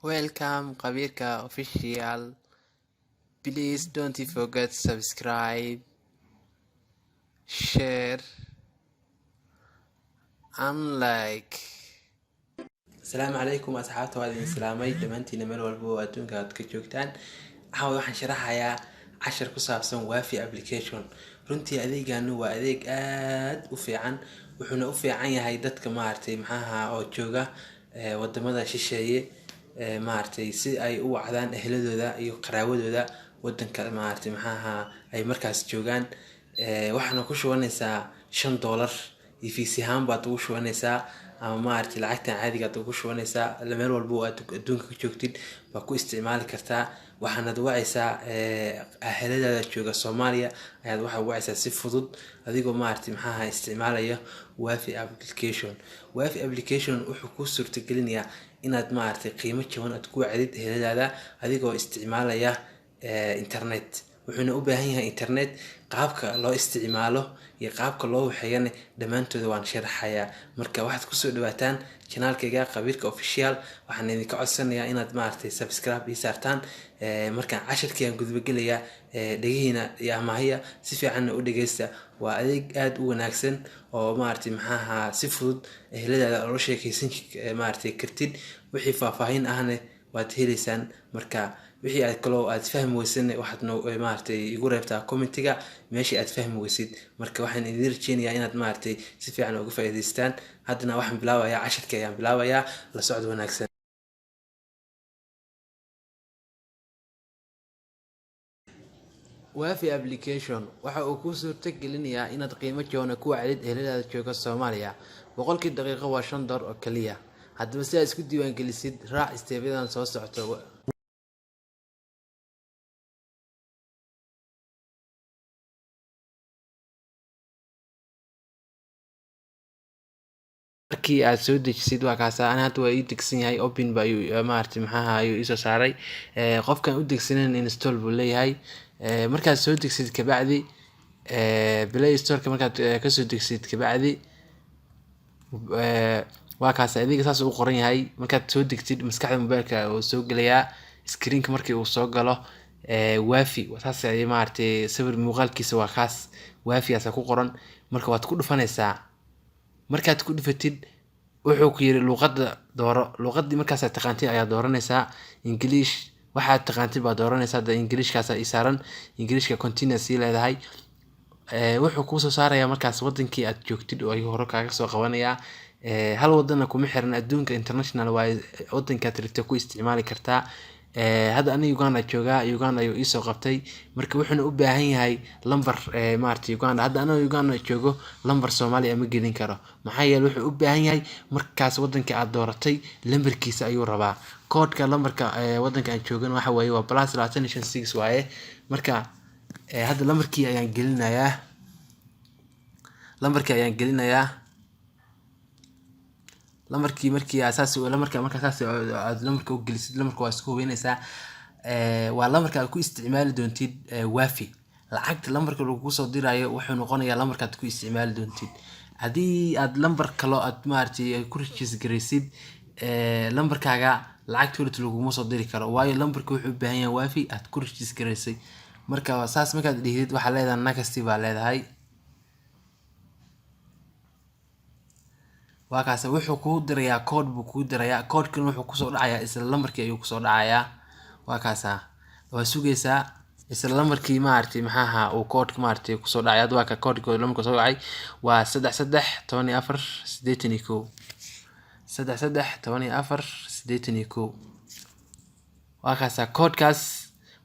Welcome Khabirka official. Please don't forget subscribe, share and like. السلام عليكم أصحابتي وهذه السلامي دمانتي نمر والبو أدونك كجوكتان عاود waxaan sharaxayaa cashar ku saabsan Wafi application runtii adeeganu waa adeeg aad u fiican wuxuuna u fiican yahay dadka maartay maxaha oo jooga wadamada shisheeye maartay si ay u wacdaan ehladooda iyo qaraawadooda wadanka maartay maxaha ay markaas joogaan waxaana ku shubanaysaa $5 iyo fiisi ahaan baad ugu shubanaysaa ama maartay lacagtan caadiga aad ugu shubanaysaa meel walba oo aad adduunka ka joogtid baa ku isticmaali kartaa waxaanad wacaysaa aheladaada jooga Soomaaliya ayaad waxa wacaysaa si fudud adigoo maartay maxaha isticmaalaya Wafi application wuxuu ku suurtagelinayaa inaad maartay qiimo jaban aad ku wacdid eheladaada adigoo isticmaalaya internet wuxuuna u baahan yahay internet qaabka loo isticmaalo iyo qaabka loo waxeeyana dhamaantooda waan sharaxayaa marka waxaad ku soo dhawaataan channelkayga Khabirka official waxaan idinka codsanayaa inaad maartay subscribe ii saartaan markaan casharkii aan gudba gelayaa dhagihiina iyo amahaya si fiican u dhageysta waa adeeg aad u wanaagsan oo maartay maxaha si fudud eheladaada loo sheekaysan maartay kartid wixii faahfaahin ahna waad heleysaan marka wixii aad kale aad fahmi weysan waxaad maartay igu reebtaa commentiga meeshii aad fahmi weysid marka waxaan idin rajeynayaa inaad maartay si fiican uga faa'iideystaan haddana waxaan bilaabayaa casharkii ayaan bilaabayaa la socod wanaagsan Wafi application waxa uu ku suurtagelinayaa inaad qiimo jaban ku wacdid eheladaada jooga Soomaaliya boqolkii daqiiqo waa $5 oo kaliya haddaba si aad isku diiwaan gelisid raac steebadan soo socdo markii aad soo dejisid waa kaas aan hadda waa ii degsan yahay open ba maartay maxaha ayuu isoo saaray qofkan u degsanen install buu leeyahay markaad soo degsid kabacdi Play Store markaad ka soo degsid kabacdi waa kaas adiga saas uu qoran yahay markaad soo degtid maskaxda mobilka oo soo galayaa screenka markii uu soo galo Wafi saas ay maartay sawir muuqaalkiisa waa kaas Wafi aasa ku qoran marka waad ku dhufanaysaa markaad ku dhufatid wuxuu ku yiri luqadda dooro luqadii markaas aad taqaantid ayaa dooranaysaa English waxaad taqaantid baa dooranaysaa da Englishkaas ay saaran Englishka continuous leedahay wuxuu ku soo saarayaa markaas wadankii aad joogtid oo ay hore kaaga soo qabanayaa hal wadana kuma xiran adduunka international waa wadanka aad rabto ku isticmaali kartaa hadda aniga Uganda joogaa Uganda ayuu isoo qabtay marka wuxuuna u baahan yahay lambar maartay Uganda hadda aniga Uganda joogo lambar Soomaaliya ma gelin karo maxaa yeelay wuxuu u baahan yahay markaas wadanka aad dooratay lambarkiisa ayuu rabaa koodka lambarka wadanka aan joogan waxa weeye waa +256 waaye marka hadda lambarkii ayaan gelinayaa lambarkii markii asaas lambarka marka asaas aad lambarka u gelisid lambarka waa isku hubinaysaa waa lambarka aad ku isticmaali doontid Wafi lacagta lambarka lagu soo dirayo wuxuu noqonayaa lambarka aad ku isticmaali doontid hadii aad lambar kale aad maartay ku register gareysid lambarkaaga lacagta lagu soo diri karo waayo lambarka wuxuu u baahan yahay Wafi aad ku register gareysay marka saas markaad dhigid waxa leedahay nakasti baa leedahay waa kaas wuxuu ku dirayaa code buu ku dirayaa code-kan wuxuu ku soo dhacayaa isla lambarkii ayuu ku soo dhacayaa waa kaas waa sugaysaa isla lambarkii maartay maxaha uu code-ka maartay ku soo dhacay waa ka code-ka lambarka soo dhacay waa 331481 331481 waa kaas code-kaas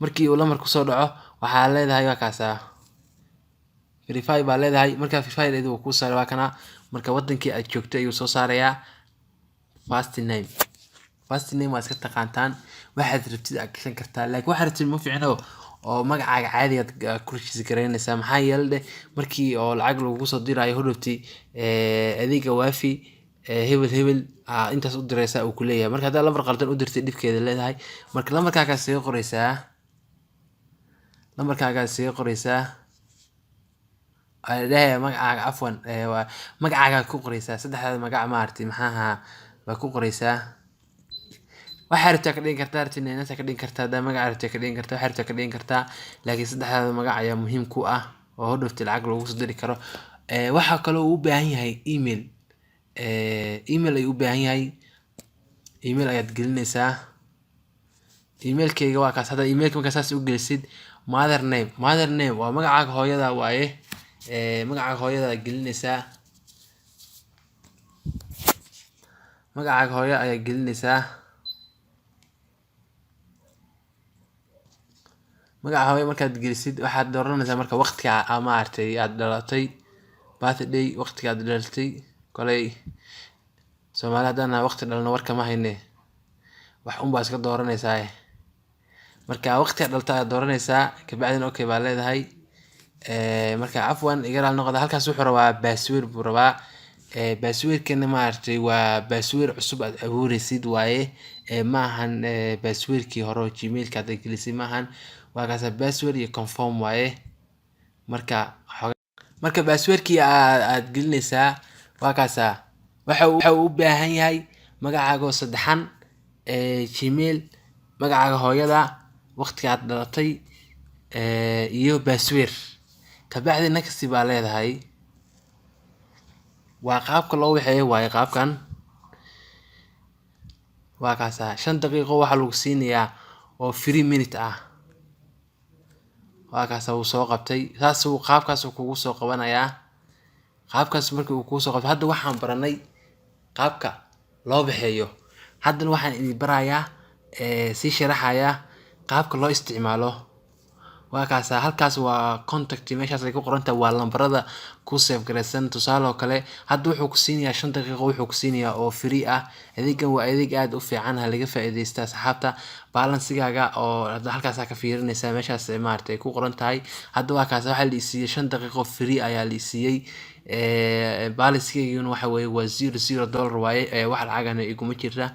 markii uu lambarku soo dhaco waxa leedahay waa kaas verify baa leedahay marka verify leedahay ku saaray waa kana marka wadankii aad joogtay ayuu soo saarayaa first name waa iska taqaantaan waxaad rabtid aad gashan kartaa laakiin waxaad rabtid ma fiicno oo magacaaga caadiga aad ku register gareynaysaa maxaa yeelay markii oo lacag lagu soo dirayo hodhowti adeega Wafi hebel intaas u diraysaa uu ku leeyahay marka hadda lambar qaldan u dirtay dhibkeeda leedahay marka lambarkaaga soo qoraysaa magacaaga afwan magacaaga ku qoraysaa saddexda magac maartay maxaha waa ku qoraysaa waxaa rabtaa ka dhigin kartaa, rabtaa inaad ka dhigin kartaa, hadaa magaca rabtaa ka dhigin kartaa, waxaa rabtaa ka dhigin kartaa, laakiin saddexdaada magac ayaa muhiim ku ah oo hodhowti lacag loogu soo diri karo. Waxaa kaloo uu u baahan yahay email. Email ayuu u baahan yahay. Email ayaad gelinaysaa. Emailkayga waa kaas. Hadda emailka markaa saas u gelisid, mother name waa magacaaga hooyada waaye. Magacaaga hooyada aad gelinaysaa. Magacaaga hooyo ayaa gelinaysaa. Magaca hooyo markaad gelisid waxaad dooranaysaa marka waqtiga aad dhalatay, birthday, waqtiga aad dhalatay. Koley Soomaali haddaan waqti dhalno warka ma hayne, wax baa iska dooranaysaa. Marka waqtiga dhalata aad dooranaysaa, kabacdina okay baa leedahay. Marka afwan iga raali noqda, halkaas wuxuu rabaa password buu rabaa. Passwordkana waa password cusub aad abuuraysid waaye. Ma ahan passwordkii hore oo gmailka aad gelisay ma ahan. Waa kaas password iyo confirm waaye. Marka passwordkii aad gelinaysaa waa kaas. Waxa uu u baahan yahay magacaaga oo saddexan, gmail, magacaaga hooyada, waqtiga aad dhalatay, iyo password. Kabacdi next baa leedahay. waa qaabka loo waxeeyo waaye qaabkan. Waa kaas 5 daqiiqo waxa lagu siinayaa oo 3 minute ah. Waa kaas uu soo qabtay. Saas uu qaabkaas kugu soo qabanayaa. Qaabkaas markii uu kugu soo qabto, hadda waxaan baranay qaabka loo waxeeyo. Haddana waxaan idin barayaa si sharaxaya qaabka loo isticmaalo. Waa kaas halkaas waa contact, meeshaas ay ku qoran tahay waa lambarada ku save gareysan. Tusaale oo kale hadda wuxuu ku siinayaa 5 daqiiqo, wuxuu ku siinayaa oo free ah. Adeegan waa adeeg aad u fiican, ha laga faa'iideysto asxaabta. Balance-gaaga oo halkaas ka fiirinaysaa, meeshaas ay ku qoran tahay. Hadda waa kaas waxa la siiyay 5 daqiiqo free ayaa la siiyay. Balance-gaaguna waxa weeye waa $0 waaye. Wax lacagana iguma jirta.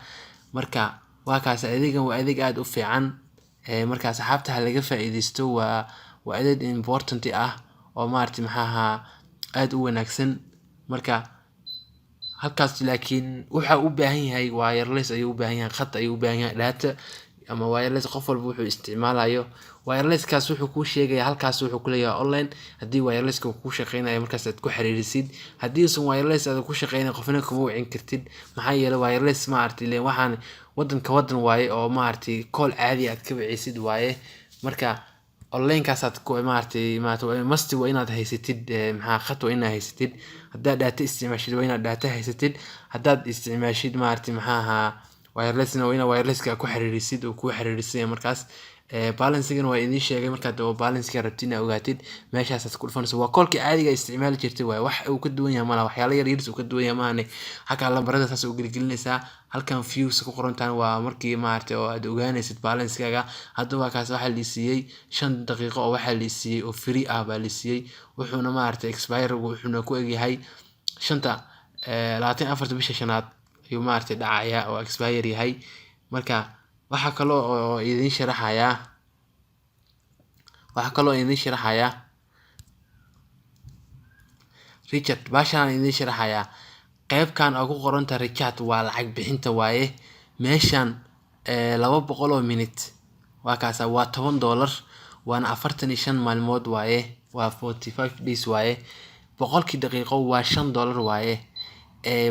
Marka waa kaas adeegan waa adeeg aad u fiican. Marka asxaabta ha laga faa'iideysto. waa adeeg important ah oo aad u wanaagsan. Marka halkaas laakiin waxa uu u baahan yahay wireless ayuu u baahan yahay, khad ayuu u baahan yahay, data ama wireless. Qof walba wuxuu isticmaalayo wireless kaas wuxuu ku sheegayaa halkaas wuxuu ku leeyahay online. haddii wireless ka ku shaqeynayo markaas aad ku xiriirisid. haddii uusan wireless aad ku shaqeynayn qofna kuma wicin kartid, maxaa yeelay wireless leen waxaan wadan waaye oo call caadi aad ka wicisid waaye. Marka online kaas aad ku must waa inaad haysatid khad waa inaad haysatid. haddaad data isticmaashid waa inaad data haysatid. haddaad isticmaashid wireless waa inaad wireless-ka ku xiriirisid oo ku xiriirisid. Markaas balance-gana waa idin sheegay. markaad balance-ka rabtid inaad ogaatid, meeshaas aad ku dhufanayso. waa call-kii caadiga isticmaali jirtay waaye. wax uu ka duwan yahay malaha, waxyaalo yar uu ka duwan yahay maahane. Halka lambarada saas u gelinaysaa. halkan views ku qoran tahay waa markii oo aad ogaanaysid balance-gaaga. hadda waa kaas waxa la siiyay 5 daqiiqo oo waxa la siiyay oo free ah baa la siiyay. wuxuuna expire wuxuuna ku egyahay 24 bisha 5aad ayuu dhacaya oo expire yahay. Marka waxa kale oo idin sharaxaya Richard Bashan idin sharaxaya qaybkan oo ku qoran tahay Richard waa lacag bixinta waaye. meeshan 200 oo minute waa kaas waa $10 waana 45 maalmood waaye. waa 45 days waaye. boqolkii daqiiqo waa $5 waaye.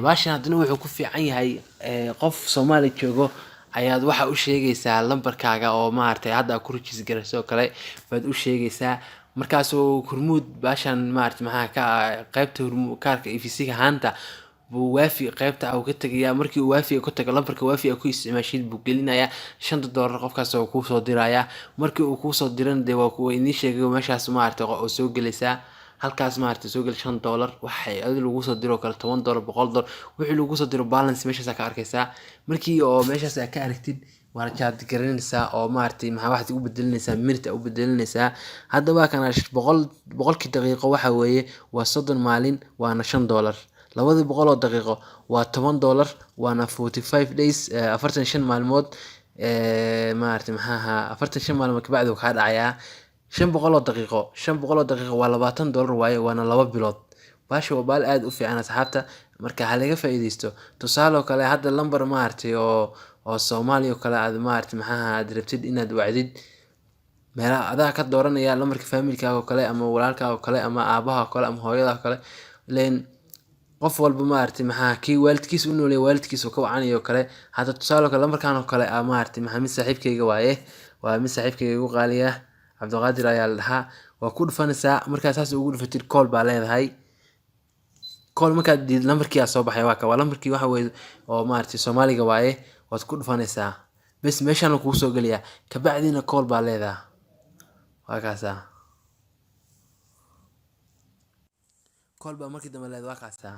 Bashan hadana wuxuu ku fiican yahay qof Soomaali joogo ayaad waxa u sheegaysaa lambarkaaga oo hadda ku register gareyso kale baad u sheegaysaa. markaas oo Hormuud Bashan qaybta Hormuud kaarka EVC-ga haanta buu waafi qaybta uu ka tagayaa. markii uu waafi ku tago lambarka waafi ku isticmaashid buu gelinayaa $5 qofkaas oo ku soo diraya. markii uu ku soo diran waa ku idin sheegay meeshaas oo soo gelaysaa. halkaas soo gal $5 waxay lagu soo diro kala $10 $100 wixii lagu soo diro balance meeshaas ka arkaysaa. markii oo meeshaas ka aragtid waa charge garanaysaa oo waxaad u bedelinaysaa minute u bedelinaysaa. hadda waa kana boqolkii daqiiqo waxa weeye waa 30 maalin waana $5. 200 oo daqiiqo waa $10 waana 45 days 45 maalmood. 45 maalmood ka bacdi waxa dhacayaa 500 daqiiqo waa $20 waaye waana 2 bilood. Basha waa baal aad u fiican asxaabta. marka ha laga faa'iideysto. tusaale kale hadda lambar oo oo Soomaali oo kale aad maaragtay maxaa aad rabtid inaad wacdid meelaha adaa ka dooranaya lambarka familkaaga oo kale ama walaalkaaga oo kale ama aabaha oo kale ama hooyada oo kale leen qof walba maaragtay maxaa kii waalidkiisa u noolyahay waalidkiisa ka wacanayo kale hadda tusaale kale lambarkan oo kale maaragtay maxaa mid saaxiibkayga waaye waa mid saaxiibkayga ugu qaaliya Cabdiqaadir ayaa la dhahaa waa ku dhufanaysaa markaa saas ugu dhufatid call baa leedahay call markaad diid lambarkii aa soo baxay waa lambarkii waxa weeye oo maaragtay Soomaaliga waaye waad ku dhufanaysaa bes meeshaan kugu soo geliyaa kabacdina call baa leedahay waa kaasa call baa markii dambe leedahay waa kaasa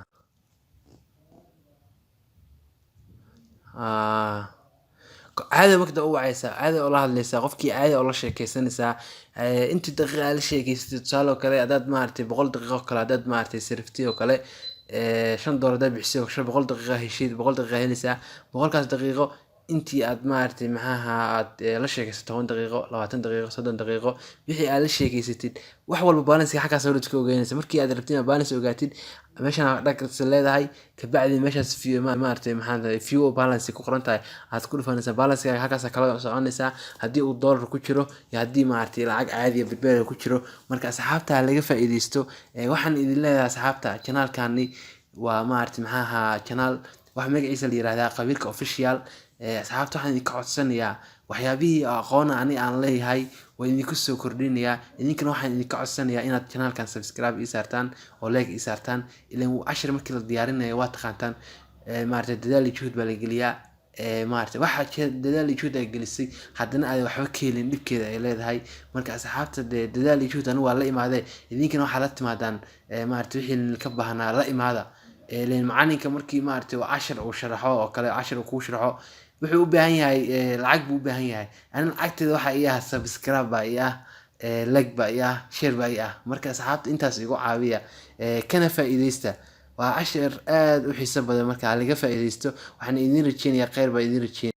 caadi markada u wacaysaa caadi oo la hadlaysaa qofkii caadi oo la sheekaysanaysaa intii daqiiqa la sheekaysatay tusaale oo kale hadaad maaragtay 100 daqiiqo kale hadaad maaragtay siriftii oo kale $5 hadaad bixiso 100 daqiiqo heshid 100 daqiiqo helaysaa 100kaas daqiiqo intii aad maaragtay maxaa aad la sheekaysato 10 daqiiqo 20 daqiiqo 30 daqiiqo wixii aad la sheekaysatid wax walba balance xaggaas soo dhigto ogaanaysa markii aad rabtid balance ogaatid meeshaan dhagta leedahay kabacdi meeshaas maaragtay maxaa view balance ku qoran tahay aad ku dhufanaysaa balance xaggaas kala soconaysaa hadii uu dollar ku jiro iyo hadii maaragtay lacag caadi ah badbaado ku jiro marka asxaabta laga faa'iideysto waxaan idin leeyahay asxaabta channel-kaani waa maaragtay maxaa channel wax magaciisa la yiraahdaa qabiilka official asxaabta waxaan idin ka codsanayaa waxyaabihii aqoon aan leeyahay waa idin ku soo kordhinayaa idinkana waxaan idin ka codsanayaa inaad channel-kan subscribe ii saartaan oo like ii saartaan ileen cashir markii la diyaarinayo waa taqaantaan maaragtay dadaal iyo juhud baa la geliyaa maaragtay waxa dadaal iyo juhud ay gelisay haddana aad waxba ka helin dhibkeeda ay leedahay marka asxaabta dadaal iyo juhud anigu waa la imaadee idinkana waxaa la timaadaan maaragtay wixii ka baahnaa la imaada leen macalinka markii maaragtay cashir uu sharaxo oo kale cashir uu ku sharaxo wuxuu u baahan yahay lacag buu u baahan yahay ana lacagteeda waxa ay ah subscribe baa ay ah like baa ay ah share baa ay ah marka asxaabta intaas igu caawiya kana faa'iideysta waa cashir aad u xiiso badan marka laga faa'iideysto waxaan idin rajeynayaa khayr baa idin rajeynayaa